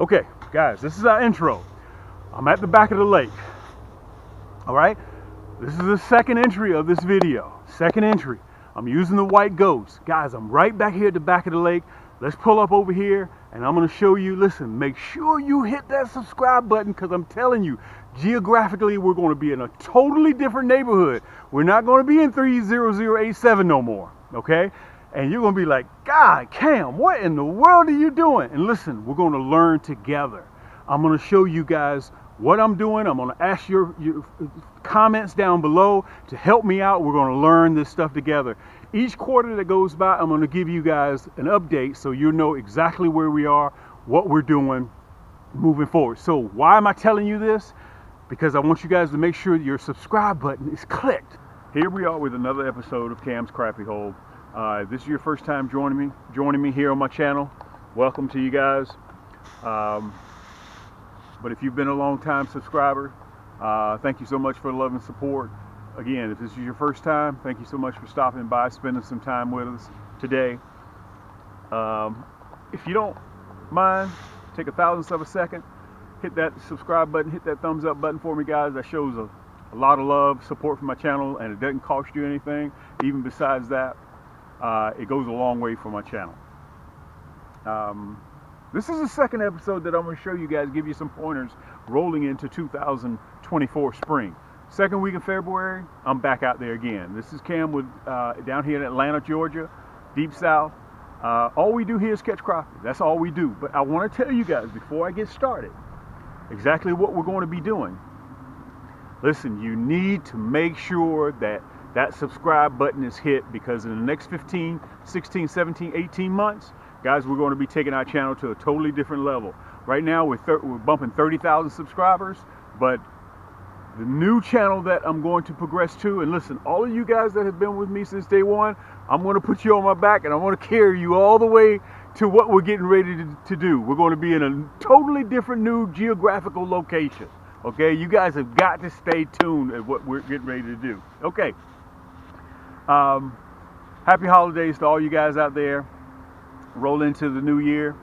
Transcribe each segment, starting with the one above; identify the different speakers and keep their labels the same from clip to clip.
Speaker 1: Okay, guys, this is our intro. I'm at the back of the lake. All right, this is the second entry of this video. Second entry. I'm using the white ghost. Guys, I'm right back here at the back of the lake. Let's pull up over here and I'm gonna show you, listen, make sure you hit that subscribe button because I'm telling you, geographically, we're gonna be in a totally different neighborhood. We're not gonna be in 30087 no more, okay? And you're gonna be like, God, Cam, what in the world are you doing? And listen, we're gonna learn together. I'm gonna show you guys what I'm doing. I'm gonna ask your comments down below to help me out. We're gonna learn this stuff together. Each quarter that goes by, I'm gonna give you guys an update so you know exactly where we are, what we're doing moving forward. So why am I telling you this? Because I want you guys to make sure your subscribe button is clicked. Here we are with another episode of Cam's Crappie Hole. This is your first time joining me here on my channel. Welcome to you guys. But if you've been a long time subscriber, thank you so much for the love and support. Again, if this is your first time, thank you so much for stopping by, spending some time with us today. If you don't mind, take a thousandth of a second, hit that subscribe button, hit that thumbs up button for me, guys. That shows a lot of love, support for my channel, and it doesn't cost you anything. Even besides that, it goes a long way for my channel. This is the second episode that I'm going to show you guys, give you some pointers rolling into 2024 spring. Second week of February, I'm back out there again. This is Cam with down here in Atlanta, Georgia, deep south. All we do here is catch crappie. That's all we do. But I want to tell you guys before I get started exactly what we're going to be doing. Listen, you need to make sure that that subscribe button is hit, because in the next 15, 16, 17, 18 months, guys, we're going to be taking our channel to a totally different level. Right now, we're bumping 30,000 subscribers, but the new channel that I'm going to progress to, and listen, all of you guys that have been with me since day one, I'm going to put you on my back and I'm going to carry you all the way to what we're getting ready to do. We're going to be in a totally different new geographical location. Okay, you guys have got to stay tuned at what we're getting ready to do. Okay. Happy holidays to all you guys out there. Roll into the new year.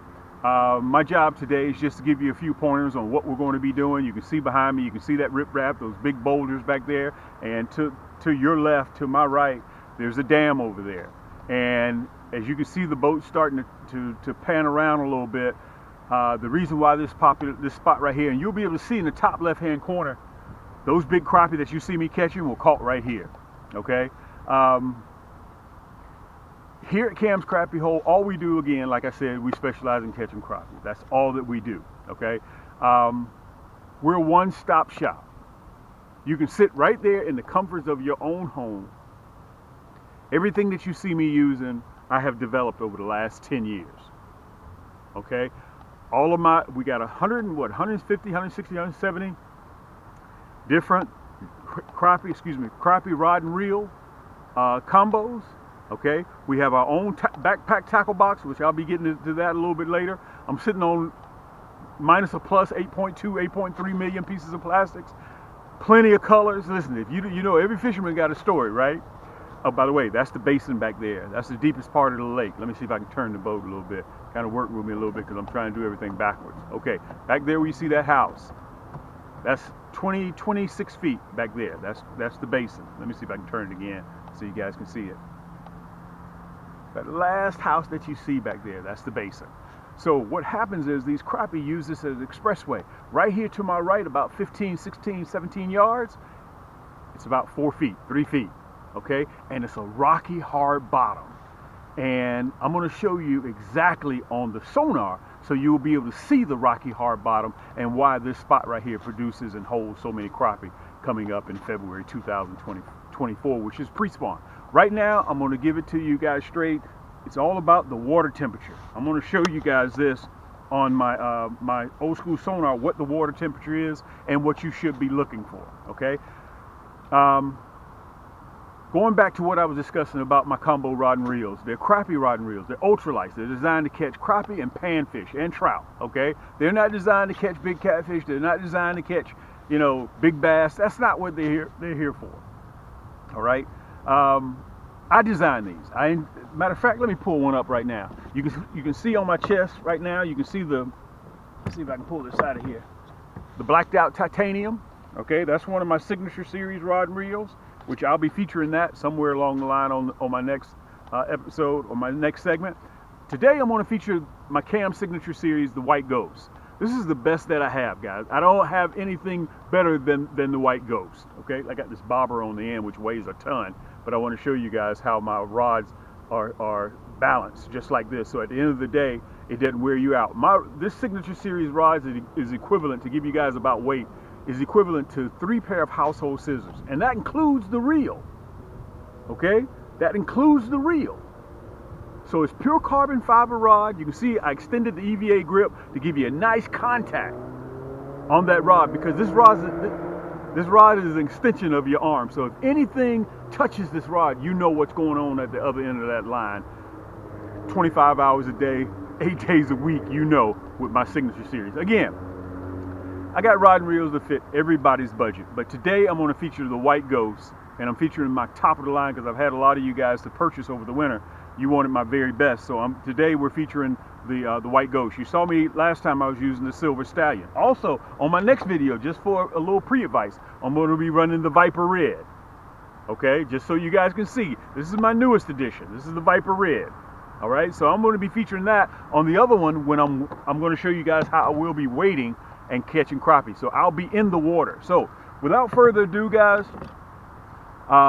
Speaker 1: My job today is just to give you a few pointers on what we're going to be doing. You can see behind me, you can see that riprap, those big boulders back there, and to your left, to my right, there's a dam over there. And as you can see the boat starting to pan around a little bit, the reason why this spot right here, and you'll be able to see in the top left hand corner, those big crappie that you see me catching were caught right here. Okay. Here at Cam's Crappie Hole, all we do, again, like I said, we specialize in catching crappie. That's all that we do, okay? We're a one-stop shop. You can sit right there in the comforts of your own home. Everything that you see me using, I have developed over the last 10 years, okay? We got 150, 160, 170 different crappie rod and reel combos. Okay, we have our own backpack tackle box, which I'll be getting into that a little bit later. I'm sitting on minus a plus 8.2, 8.3 million pieces of plastics, plenty of colors. Listen, if you know, every fisherman got a story, right? Oh, by the way, that's the basin back there. That's the deepest part of the lake. Let me see if I can turn the boat a little bit, kind of work with me a little bit, because I'm trying to do everything backwards. Okay, back there where you see that house, that's 26 feet back there. That's the basin. Let me see if I can turn it again so you guys can see it. That last house that you see back there, that's the basin. So what happens is these crappie use this as an expressway. Right here to my right, about 15, 16, 17 yards, it's about 4 feet, 3 feet, okay? And it's a rocky, hard bottom. And I'm gonna show you exactly on the sonar so you'll be able to see the rocky, hard bottom and why this spot right here produces and holds so many crappie coming up in February 2024, which is pre-spawn. Right now, I'm going to give it to you guys straight. It's all about the water temperature. I'm going to show you guys this on my my old school sonar, what the water temperature is and what you should be looking for, okay? Going back to what I was discussing about my combo rod and reels. They're crappie rod and reels. They're ultralights. They're designed to catch crappie and panfish and trout, okay? They're not designed to catch big catfish. They're not designed to catch, you know, big bass. That's not what they're here for, all right? I designed these. Matter of fact, let me pull one up right now. You can see on my chest right now, you can see the Let's see if I can pull this out of here. The blacked out titanium. Okay, that's one of my signature series rod and reels, which I'll be featuring that somewhere along the line on my next episode or my next segment. Today I'm going to feature my Cam signature series, the White Ghost. This is the best that I have, guys. I don't have anything better than the White Ghost. Okay, I got this bobber on the end which weighs a ton, but I want to show you guys how my rods are balanced just like this. So at the end of the day, it doesn't wear you out. This signature series rods is equivalent, to give you guys about weight, is equivalent to 3 pair of household scissors, and that includes the reel. Okay, that includes the reel. So it's pure carbon fiber rod. You can see I extended the EVA grip to give you a nice contact on that rod, because this rod is an extension of your arm. So if anything touches this rod, you know what's going on at the other end of that line. 25 hours a day, 8 days a week, you know, with my signature series. Again, I got rod and reels that fit everybody's budget, but today I'm going to feature the White Ghost, and I'm featuring my top of the line because I've had a lot of you guys to purchase over the winter. You wanted my very best, so today we're featuring the White Ghost. You saw me last time I was using the Silver Stallion. Also, on my next video, just for a little pre-advice, I'm going to be running the Viper Red. Okay, just so you guys can see, this is my newest edition. This is the Viper Red. All right, so I'm going to be featuring that on the other one when I'm going to show you guys how I will be wading and catching crappie. So I'll be in the water. So without further ado, guys,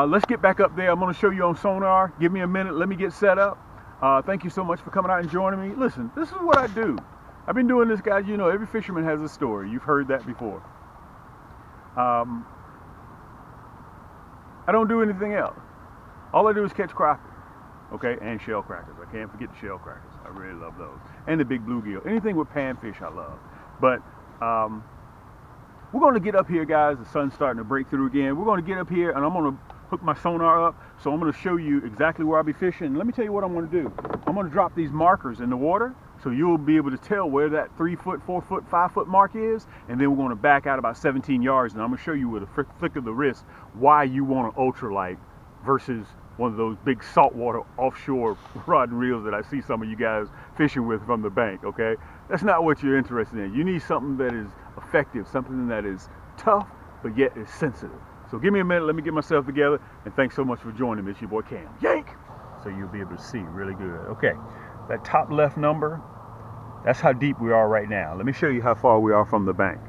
Speaker 1: let's get back up there. I'm going to show you on sonar. Give me a minute. Let me get set up. Thank you so much for coming out and joining me. Listen, this is what I do. I've been doing this, guys. You know, every fisherman has a story. You've heard that before. I don't do anything else. All I do is catch crappie. Okay, and shell crackers. I can't forget the shell crackers. I really love those. And the big bluegill. Anything with panfish I love. But we're going to get up here, guys. The sun's starting to break through again. We're going to get up here, and I'm going to hook my sonar up. So I'm going to show you exactly where I'll be fishing. Let me tell you what I'm going to do. I'm going to drop these markers in the water, so you'll be able to tell where that 3 foot, 4 foot, 5 foot mark is. And then we're going to back out about 17 yards, and I'm going to show you with a flick of the wrist why you want an ultralight versus one of those big saltwater offshore rod and reels that I see some of you guys fishing with from the bank. Okay, that's not what you're interested in. You need something that is effective, something that is tough but yet is sensitive. So give me a minute, let me get myself together, and thanks so much for joining me. It's your boy Cam. Yank! So you'll be able to see really good. Okay, that top left number, that's how deep we are right now. Let me show you how far we are from the bank.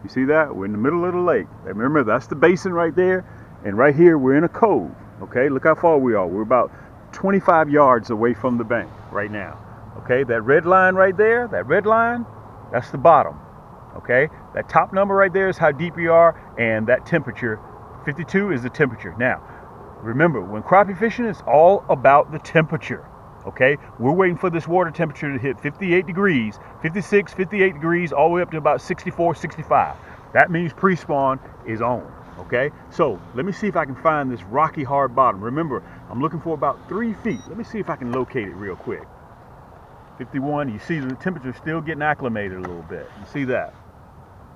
Speaker 1: You see that? We're in the middle of the lake. Remember, that's the basin right there, and right here we're in a cove. Okay, look how far we are. We're about 25 yards away from the bank right now. Okay, that red line right there, that red line, that's the bottom. Okay, that top number right there is how deep we are, and that temperature, 52, is the temperature. Now, remember, when crappie fishing, it's all about the temperature. Okay, we're waiting for this water temperature to hit 58 degrees, 56, 58 degrees, all the way up to about 64, 65. That means pre-spawn is on. Okay, so let me see if I can find this rocky hard bottom. Remember, I'm looking for about 3 feet. Let me see if I can locate it real quick. 51, you see the temperature is still getting acclimated a little bit. You see that?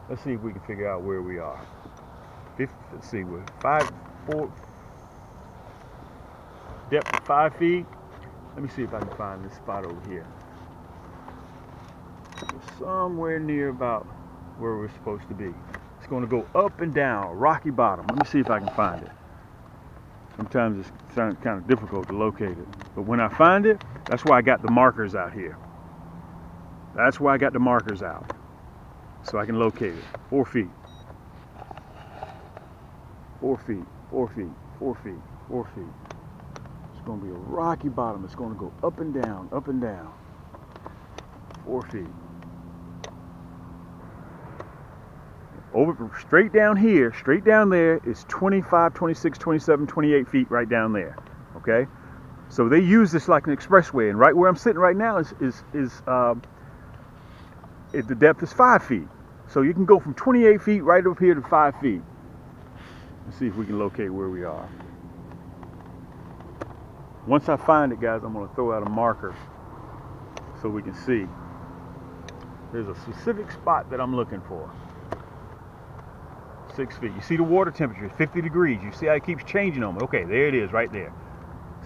Speaker 1: Let's see if we can figure out where we are. Let's see, we're 4, depth of 5 feet. Let me see if I can find this spot over here. Somewhere near about where we're supposed to be. It's going to go up and down, rocky bottom. Let me see if I can find it. Sometimes it's kind of difficult to locate it. But when I find it, that's why I got the markers out here. That's why I got the markers out. So I can locate it. 4 feet. 4 feet, 4 feet, 4 feet, 4 feet. It's going to be a rocky bottom. It's going to go up and down, up and down. 4 feet. Over straight down here, straight down there is 25, 26, 27, 28 feet right down there. Okay, so they use this like an expressway, and right where I'm sitting right now is the depth is 5 feet. So you can go from 28 feet right up here to 5 feet. Let's see if we can locate where we are. Once I find it, guys, I'm going to throw out a marker so we can see. There's a specific spot that I'm looking for. 6 feet. You see the water temperature is 50 degrees. You see how it keeps changing on me. Okay, there it is right there.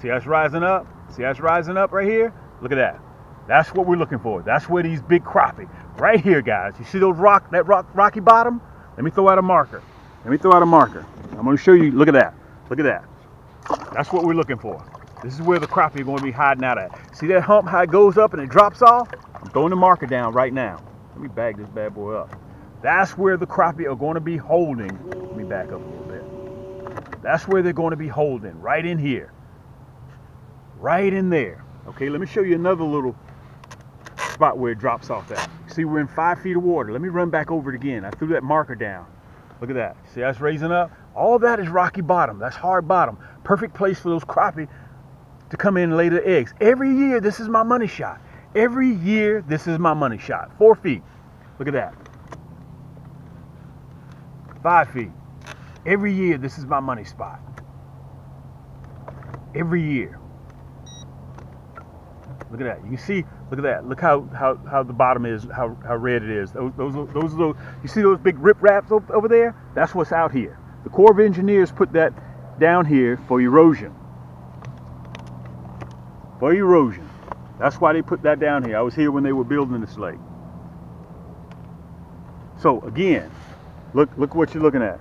Speaker 1: See how it's rising up? See how it's rising up right here? Look at that. That's what we're looking for. That's where these big crappie, right here, guys. You see those rocky bottom? Let me throw out a marker. I'm going to show you. Look at that. Look at that. That's what we're looking for. This is where the crappie are going to be hiding out at. See that hump, how it goes up and it drops off? I'm throwing the marker down right now. Let me bag this bad boy up. That's where the crappie are going to be holding. Let me back up a little bit. That's where they're going to be holding, right in here. Right in there. Okay, let me show you another little spot where it drops off at. See, we're in 5 feet of water. Let me run back over it again. I threw that marker down. Look at that. See, that's raising up. All that is rocky bottom. That's hard bottom. Perfect place for those crappie to come in and lay their eggs. Every year, this is my money shot. Every year, this is my money shot. 4 feet. Look at that. 5 feet. Every year, this is my money spot. Every year. Look at that. You can see, look at that. Look how the bottom is, how red it is. Those you see those big rip wraps over there? That's what's out here. The Corps of Engineers put that down here for erosion. For erosion. That's why they put that down here. I was here when they were building this lake. So again, look what you're looking at.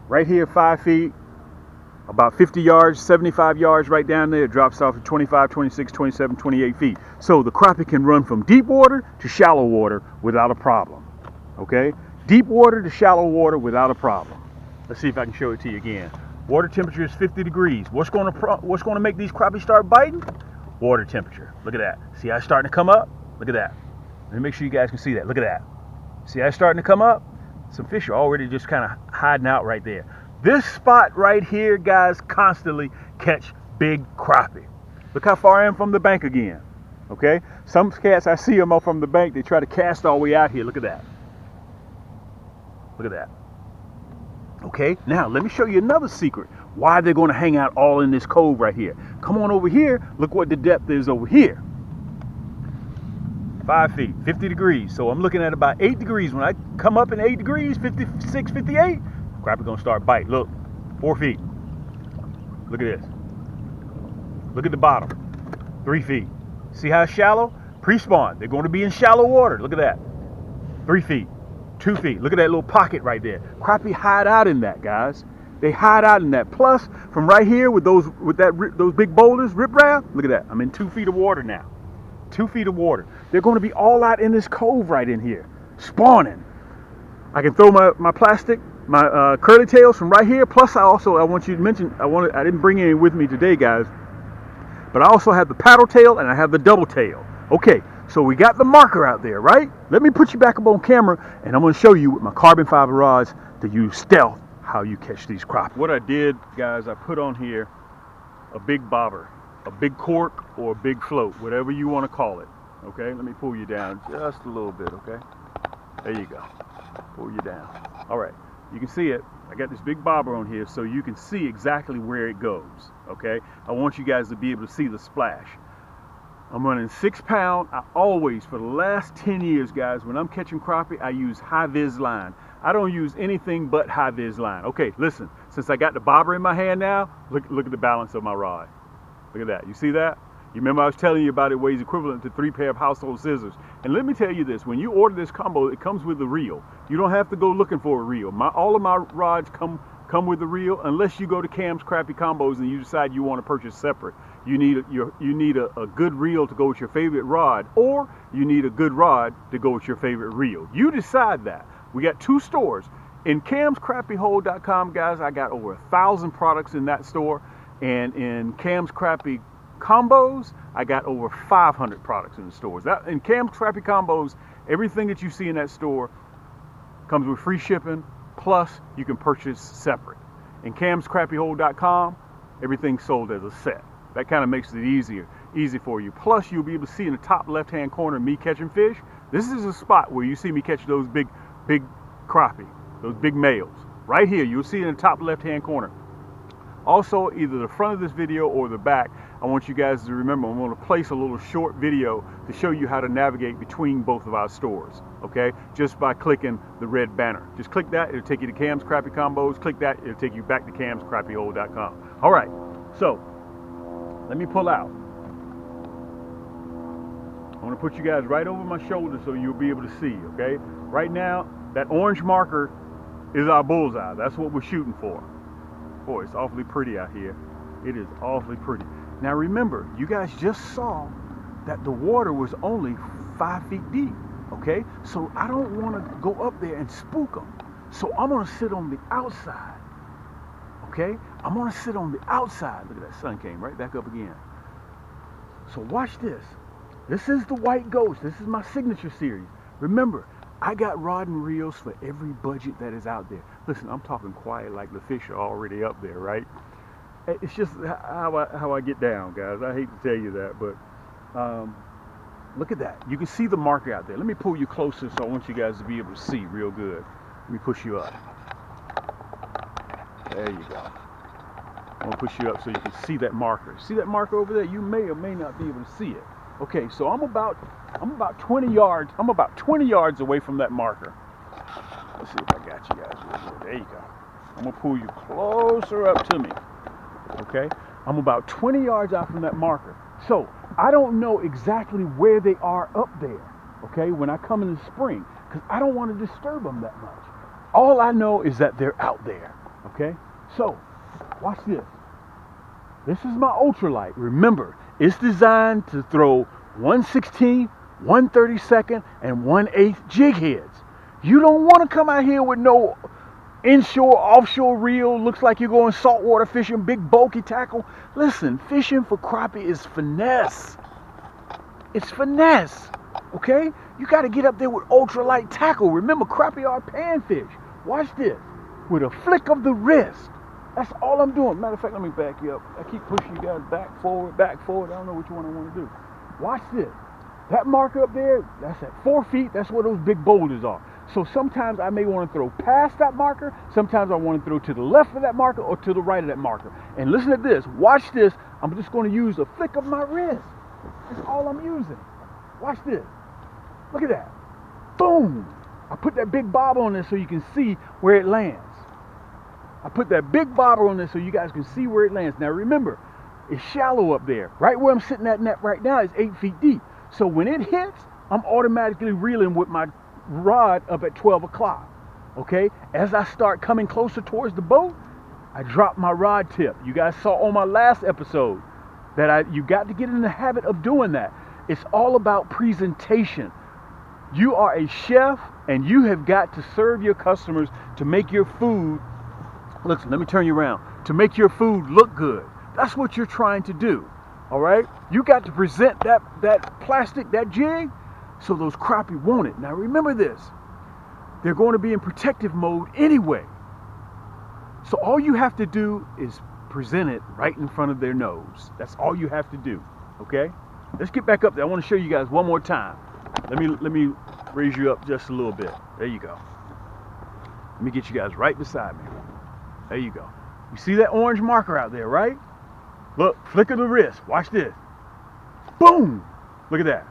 Speaker 1: Right here, 5 feet, about 50 yards, 75 yards right down there. It drops off to 25, 26, 27, 28 feet. So the crappie can run from deep water to shallow water without a problem. Okay? Deep water to shallow water without a problem. Let's see if I can show it to you again. Water temperature is 50 degrees. What's going to make these crappie start biting? Water temperature. Look at that. See how it's starting to come up? Look at that. Let me make sure you guys can see that. Look at that. See how it's starting to come up? Some fish are already just kind of hiding out right there. This spot right here, guys, constantly catch big crappie. Look how far I am from the bank again. Okay? Some cats, I see them off from the bank, they try to cast all the way out here. Look at that. Look at that. Okay? Now, let me show you another secret. Why they're going to hang out all in this cove right here. Come on over here. Look what the depth is over here. 5 feet, 50 degrees. So I'm looking at about 8 degrees. When I come up in 8 degrees, 56, 58, crappie gonna start bite. Look, 4 feet. Look at this. Look at the bottom. 3 feet. See how it's shallow? Pre-spawn. They're going to be in shallow water. Look at that. 3 feet. 2 feet. Look at that little pocket right there. Crappie hide out in that, guys. They hide out in that. Plus, from right here with those big boulders, riprap. Look at that. I'm in 2 feet of water now. 2 feet of water. They're going to be all out in this cove right in here, spawning. I can throw my plastic, my curly tails from right here. Plus, I want you to mention, I didn't bring any with me today, guys, but I also have the paddle tail and I have the double tail. Okay, so we got the marker out there, right? Let me put you back up on camera, and I'm going to show you with my carbon fiber rods to use stealth how you catch these crappie. What I did, guys, I put on here a big bobber, a big cork, or a big float, whatever you want to call it. Okay, let me pull you down just a little bit. Okay, there you go. Pull you down. All right, you can see it. I got this big bobber on here so you can see exactly where it goes. Okay, I want you guys to be able to see the splash. I'm running 6 pound. I always, for the last 10 years, guys, when I'm catching crappie, I use high-vis line. I don't use anything but high-vis line. Okay, listen, since I got the bobber in my hand now, look at the balance of my rod. Look at that. You see that? You remember I was telling you about it weighs equivalent to 3 pair of household scissors. And let me tell you this, when you order this combo, it comes with a reel. You don't have to go looking for a reel. All of my rods come with a reel, unless you go to Cam's Crappie Combos and you decide you want to purchase separate. You need a good reel to go with your favorite rod, or you need a good rod to go with your favorite reel. You decide that. We got 2 stores. In camscrappiehole.com, guys, I got over 1,000 products in that store. And in Cam's Crappie Combos, I got over 500 products in the stores. In Cam's Crappie Combos, everything that you see in that store comes with free shipping, plus you can purchase separate. In camscrappiehole.com, everything's sold as a set. That kind of makes it easy for you. Plus, you'll be able to see in the top left-hand corner me catching fish. This is a spot where you see me catch those big crappie, those big males. Right here, you'll see it in the top left-hand corner. Also, either the front of this video or the back, I want you guys to remember, I'm going to place a little short video to show you how to navigate between both of our stores, okay? Just by clicking the red banner. Just click that, it'll take you to Cam's Crappie Combos. Click that, it'll take you back to camscrappiehole.com. All right, so let me pull out. I want put you guys right over my shoulder so you'll be able to see, okay? Right now, that orange marker is our bullseye. That's what we're shooting for. Boy, it's awfully pretty out here. It is awfully pretty. Now remember, you guys just saw that the water was only 5 feet deep, okay? So I don't want to go up there and spook them. So I'm gonna sit on the outside, okay? I'm gonna sit on the outside. Look at that, sun came right back up again. So watch this. This is the White Ghost. This is my signature series. Remember, I got rod and reels for every budget that is out there. Listen, I'm talking quiet like the fish are already up there, right? It's just how I get down, guys. I hate to tell you that, but look at that. You can see the marker out there. Let me pull you closer so I want you guys to be able to see real good. Let me push you up. There you go. I'm gonna push you up so you can see that marker. See that marker over there? You may or may not be able to see it. Okay, so I'm about 20 yards. I'm about 20 yards away from that marker. Let's see if I got you guys real good. There you go. I'm gonna pull you closer up to me. Okay, I'm about 20 yards out from that marker. So I don't know exactly where they are up there. Okay, when I come in the spring, because I don't want to disturb them that much. All I know is that they're out there. Okay, so watch this. This is my ultralight. Remember, it's designed to throw 1/16, 1/32, and 1/8 jig heads. You don't want to come out here with no inshore, offshore reel. Looks like you're going saltwater fishing, big bulky tackle. Listen, fishing for crappie is finesse. It's finesse, okay? You got to get up there with ultralight tackle. Remember, crappie are panfish. Watch this. With a flick of the wrist. That's all I'm doing. Matter of fact, let me back you up. I keep pushing you guys back, forward. I don't know which one I want to do. Watch this. That marker up there, that's at 4 feet. That's where those big boulders are. So sometimes I may want to throw past that marker. Sometimes I want to throw to the left of that marker or to the right of that marker. And listen to this. Watch this. I'm just going to use a flick of my wrist. That's all I'm using. Watch this. Look at that. Boom. I put that big bobber on there so you can see where it lands. I put that big bobber on there so you guys can see where it lands. Now remember, it's shallow up there. Right where I'm sitting at net right now is 8 feet deep. So when it hits, I'm automatically reeling with my rod up at 12 o'clock. Okay? As I start coming closer towards the boat, I drop my rod tip. You guys saw on my last episode that you got to get in the habit of doing that. It's all about presentation. You are a chef and you have got to serve your customers to make your food, listen, let me turn you around, to make your food look good. That's what you're trying to do. All right? You got to present that plastic, that jig, so those crappie want it. Now remember this, they're going to be in protective mode anyway. So all you have to do is present it right in front of their nose. That's all you have to do, okay? Let's get back up there. I want to show you guys one more time. Let me raise you up just a little bit. There you go. Let me get you guys right beside me. There you go. You see that orange marker out there, right? Look, flick of the wrist. Watch this. Boom! Look at that.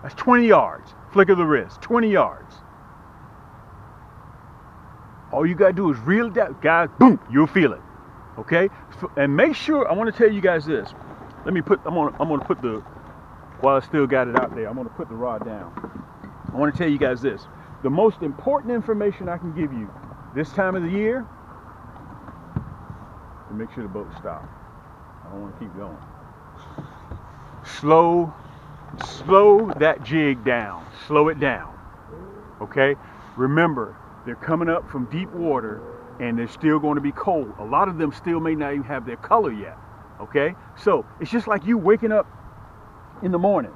Speaker 1: That's 20 yards. Flick of the wrist. 20 yards. All you gotta do is reel it down. Guys, boom, you'll feel it. Okay? And make sure, I want to tell you guys this. I'm gonna put the, while I still got it out there, I'm gonna put the rod down. I want to tell you guys this. The most important information I can give you this time of the year, to make sure the boat stops. I don't want to keep going. Slow that jig down. Slow it down. Okay? Remember, they're coming up from deep water and they're still going to be cold. A lot of them still may not even have their color yet. Okay? So it's just like you waking up in the morning.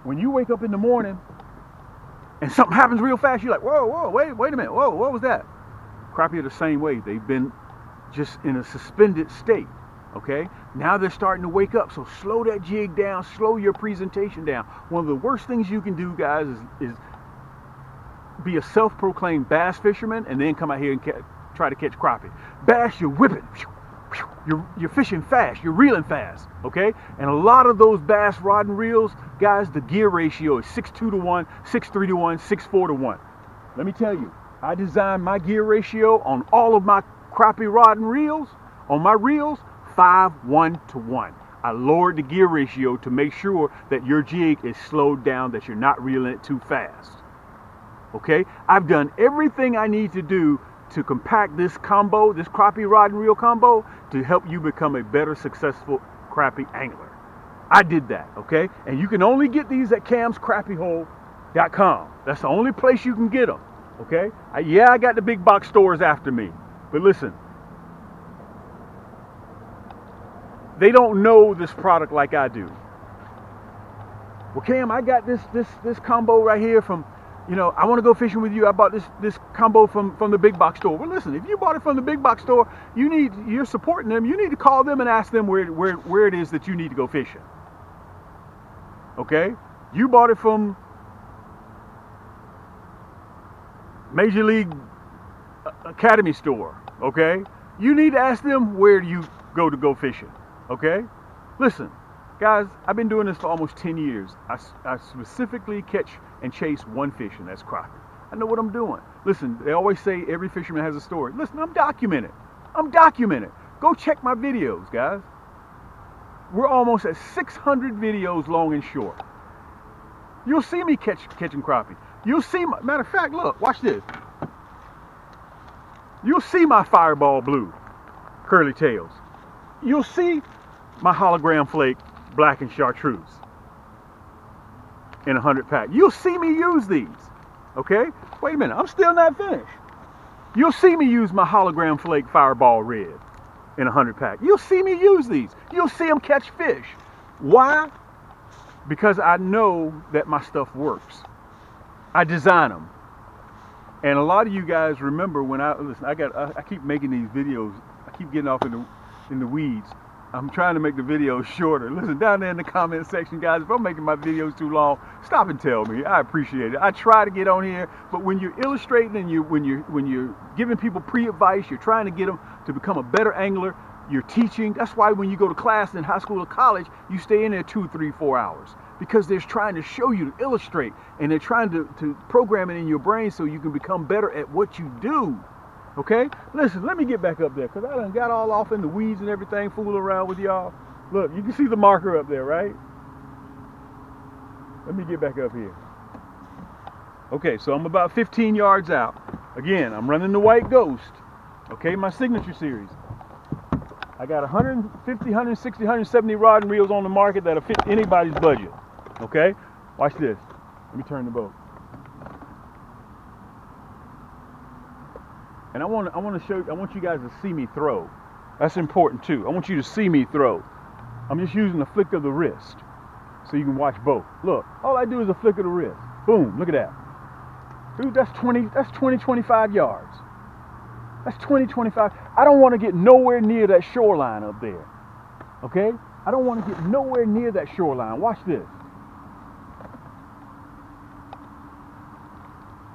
Speaker 1: When you wake up in the morning and something happens real fast, you're like, whoa, wait a minute. Whoa, what was that? Crappie are the same way. They've been just in a suspended state. Okay? Now they're starting to wake up. So slow that jig down. Slow your presentation down. One of the worst things you can do, guys, is be a self-proclaimed bass fisherman and then come out here and try to catch crappie. Bass, you're whipping. You're fishing fast. You're reeling fast. Okay? And a lot of those bass rod and reels, guys, the gear ratio is 6:2 to 1, 6:3 to 1, 6:4 to 1. Let me tell you, I designed my gear ratio on all of my crappie rod and reels, on my reels, 5:1 to 1. I lowered the gear ratio to make sure that your jig is slowed down, that you're not reeling it too fast. Okay? I've done everything I need to do to compact this combo, this crappie rod and reel combo, to help you become a better, successful crappie angler. I did that, okay? And you can only get these at camscrappiehole.com. That's the only place you can get them, okay? I got the big box stores after me, but listen, they don't know this product like I do. Well, Cam, I got this combo right here from, I want to go fishing with you. I bought this combo from the big box store. Well, listen, if you bought it from the big box store, you're supporting them. You need to call them and ask them where it is that you need to go fishing. Okay? You bought it from Major League Academy store. Okay? You need to ask them where you go fishing. Okay? Listen, guys, I've been doing this for almost 10 years. I specifically catch and chase one fish, and that's crappie. I know what I'm doing. Listen, they always say every fisherman has a story. Listen, I'm documented. Go check my videos, guys. We're almost at 600 videos long and short. You'll see me catching crappie. You'll see, matter of fact, look, watch this. You'll see my fireball blue curly tails. You'll see my hologram flake black and chartreuse in 100 pack. You'll see me use these, okay? Wait a minute, I'm still not finished. You'll see me use my hologram flake fireball red in 100 pack. You'll see me use these. You'll see them catch fish. Why? Because I know that my stuff works. I design them. And a lot of you guys remember when I keep making these videos. I keep getting off in the weeds. I'm trying to make the videos shorter. Listen, down there in the comment section, guys, if I'm making my videos too long, stop and tell me. I appreciate it. I try to get on here, but when you're illustrating and when you're giving people pre-advice, you're trying to get them to become a better angler, you're teaching. That's why when you go to class in high school or college, you stay in there 2, 3, 4 hours, because they're trying to show you to illustrate, and they're trying to program it in your brain so you can become better at what you do. Okay? Listen, let me get back up there, because I done got all off in the weeds and everything, fooling around with y'all. Look, you can see the marker up there, right? Let me get back up here. Okay, so I'm about 15 yards out. Again, I'm running the White Ghost. Okay, my signature series. I got 150, 160, 170 rod and reels on the market that'll fit anybody's budget. Okay? Watch this. Let me turn the boat. And I want to show. I want you guys to see me throw. That's important too. I want you to see me throw. I'm just using a flick of the wrist, so you can watch both. Look, all I do is a flick of the wrist. Boom! Look at that, dude. That's 20. That's 20, 25 yards. That's 20, 25. I don't want to get nowhere near that shoreline up there. Okay? I don't want to get nowhere near that shoreline. Watch this.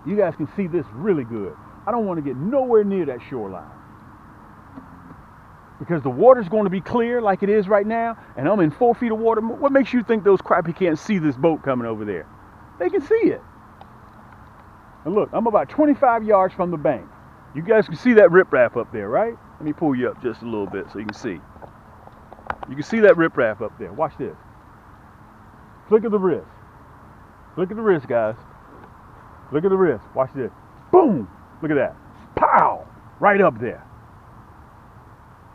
Speaker 1: You guys can see this really good. I don't want to get nowhere near that shoreline, because the water's going to be clear like it is right now, and I'm in 4 feet of water. What makes you think those crappie can't see this boat coming over there? They can see it. And look, I'm about 25 yards from the bank. You guys can see that riprap up there, right? Let me pull you up just a little bit so you can see. You can see that riprap up there. Watch this. Flick of the wrist. Flick of the wrist, guys. Look at the wrist. Watch this. Boom! Look at that. Pow! Right up there.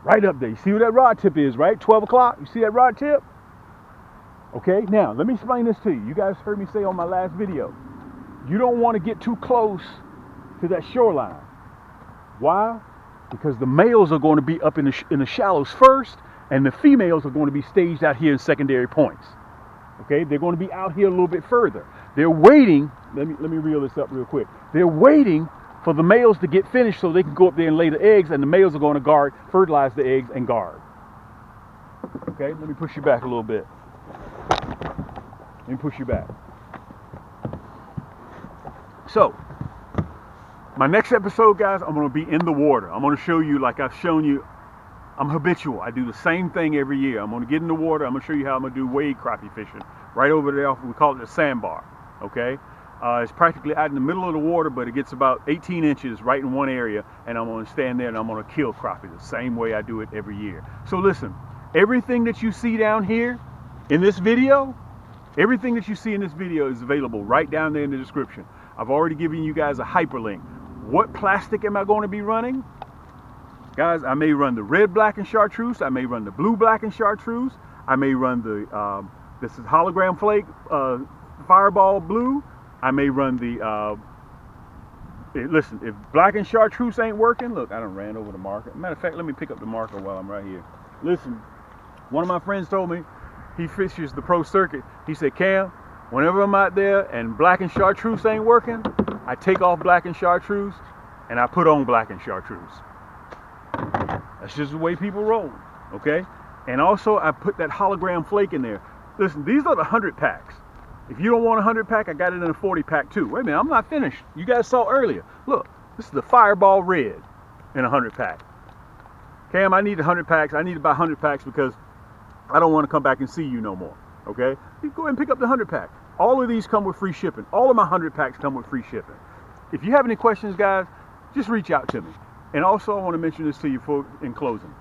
Speaker 1: Right up there. You see where that rod tip is, right? 12 o'clock. You see that rod tip? Okay, now let me explain this to you. You guys heard me say on my last video, you don't want to get too close to that shoreline. Why? Because the males are going to be up in the shallows first, and the females are going to be staged out here in secondary points. Okay, they're going to be out here a little bit further. They're waiting. Let me reel this up real quick. They're waiting for the males to get finished so they can go up there and lay the eggs, and the males are going to fertilize the eggs and guard. Okay, let me push you back a little bit. Let me push you back. So, my next episode, guys, I'm going to be in the water. I'm going to show you, like I've shown you, I'm habitual. I do the same thing every year. I'm going to get in the water. I'm going to show you how I'm going to do wade crappie fishing. Right over there, we call it the sandbar. Okay? It's practically out in the middle of the water, but it gets about 18 inches right in one area, and I'm going to stand there and I'm going to kill crappie the same way I do it every year. So listen, Everything that you see down here in this video, everything that you see in this video is available right down there in the description. I've already given you guys a hyperlink. What plastic am I going to be running? Guys, I may run the red, black, and chartreuse. I may run the blue, black, and chartreuse. I may run the, this is hologram flake, fireball blue. I may run the, listen, if black and chartreuse ain't working, look, I done ran over the marker. Matter of fact, let me pick up the marker while I'm right here. Listen, one of my friends told me, he fishes the pro circuit. He said, Cam, whenever I'm out there and black and chartreuse ain't working, I take off black and chartreuse and I put on black and chartreuse. That's just the way people roll, okay? And also, I put that hologram flake in there. Listen, these are the 100 packs. If you don't want a 100 pack, I got it in a 40 pack too. Wait a minute, I'm not finished. You guys saw earlier. Look, this is the fireball red in a 100 pack. Cam, I need 100 packs. I need about 100 packs because I don't want to come back and see you no more, okay? You go ahead and pick up the 100 pack. All of these come with free shipping. All of my 100 packs come with free shipping. If you have any questions, guys, just reach out to me. And also, I want to mention this to you in closing.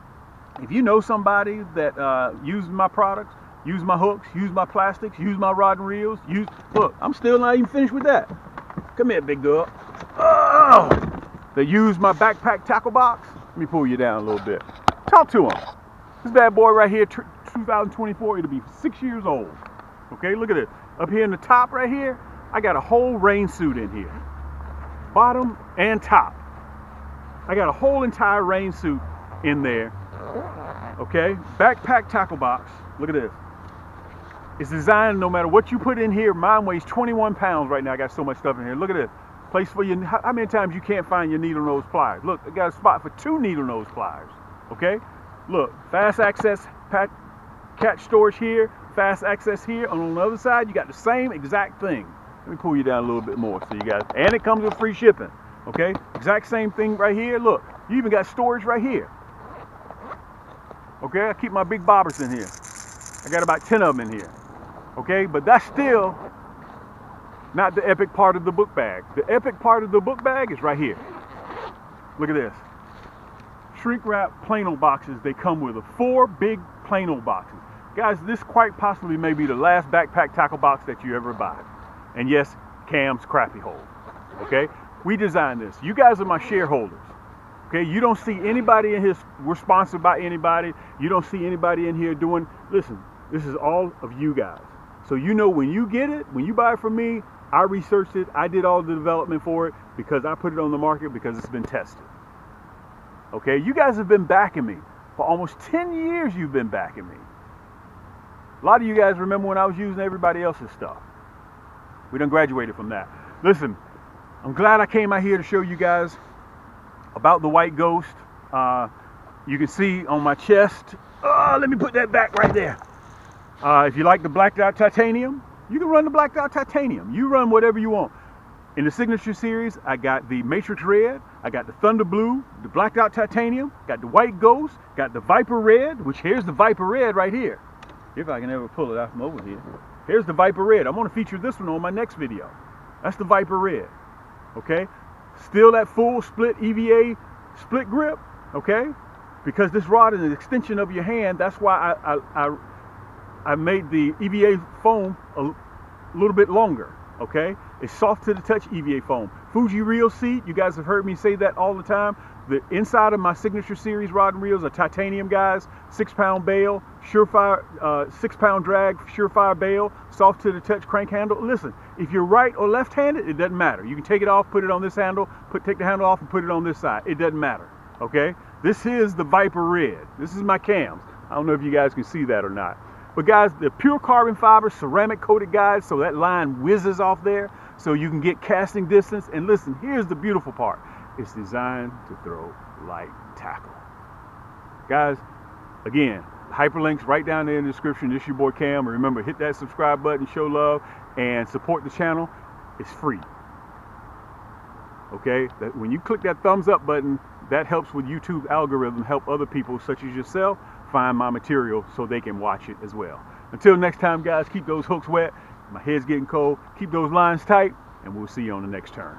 Speaker 1: If you know somebody that uses my products, use my hooks, use my plastics, use my rod and reels, look, I'm still not even finished with that. Come here, big girl. Oh! They use my backpack tackle box. Let me pull you down a little bit. Talk to them. This bad boy right here, 2024, it'll be 6 years old. Okay, look at it. Up here in the top right here, I got a whole rain suit in here. Bottom and top. I got a whole entire rain suit in there. Okay, backpack tackle box. Look at this. It's designed no matter what you put in here. Mine weighs 21 pounds right now. I got so much stuff in here. Look at this. Place for your, how many times you can't find your needle nose pliers? Look, I got a spot for 2 needle nose pliers. Okay, look, fast access catch storage here, fast access here. On the other side, you got the same exact thing. Let me pull you down a little bit more so you guys, and it comes with free shipping. Okay, exact same thing right here. Look, you even got storage right here. Okay, I keep my big bobbers in here. I got about 10 of them in here. Okay, but that's still not the epic part of the book bag. The epic part of the book bag is right here. Look at this. Shrink wrap Plano boxes. They come with 4 big Plano boxes. Guys, this quite possibly may be the last backpack tackle box that you ever buy. And yes, Cam's Crappie hole. Okay, we designed this. You guys are my shareholders. Okay, you don't see anybody in here, we're sponsored by anybody. You don't see anybody in here doing, listen, this is all of you guys. So you know when you get it, when you buy it from me, I researched it, I did all the development for it because I put it on the market because it's been tested. Okay, you guys have been backing me. For almost 10 years you've been backing me. A lot of you guys remember when I was using everybody else's stuff. We done graduated from that. Listen, I'm glad I came out here to show you guys about the white ghost. You can see on my chest, let me put that back right there. If you like the blacked out titanium, you can run the blacked out titanium. You run whatever you want. In the signature series, I got the matrix red, I got the thunder blue, the blacked out titanium, got the white ghost, got the viper red, which here's the viper red right here. If I can ever pull it out from over here. Here's the viper red. I'm going to feature this one on my next video. That's the viper red. Okay, still that full split EVA split grip. Okay, because this rod is an extension of your hand. That's why I made the EVA foam a little bit longer. Okay, it's soft to the touch EVA foam. Fuji reel seat, you guys have heard me say that all the time. The inside of my signature series rod and reels are titanium, guys. 6-pound bail, surefire, 6-pound drag, surefire bail, soft to the touch crank handle. Listen, if you're right or left-handed, it doesn't matter. You can take it off, put it on this handle, take the handle off and put it on this side. It doesn't matter. Okay, this is the Viper Red. This is my cams. I don't know if you guys can see that or not. But guys, the pure carbon fiber, ceramic coated, guys, so that line whizzes off there so you can get casting distance. And listen, here's the beautiful part. It's designed to throw light tackle. Guys, again, hyperlinks right down there in the description. This is your boy Cam. Remember, hit that subscribe button, show love, and support the channel. It's free. Okay? When you click that thumbs up button, that helps with YouTube algorithm, help other people such as yourself find my material so they can watch it as well. Until next time, guys, keep those hooks wet. My head's getting cold. Keep those lines tight, and we'll see you on the next turn.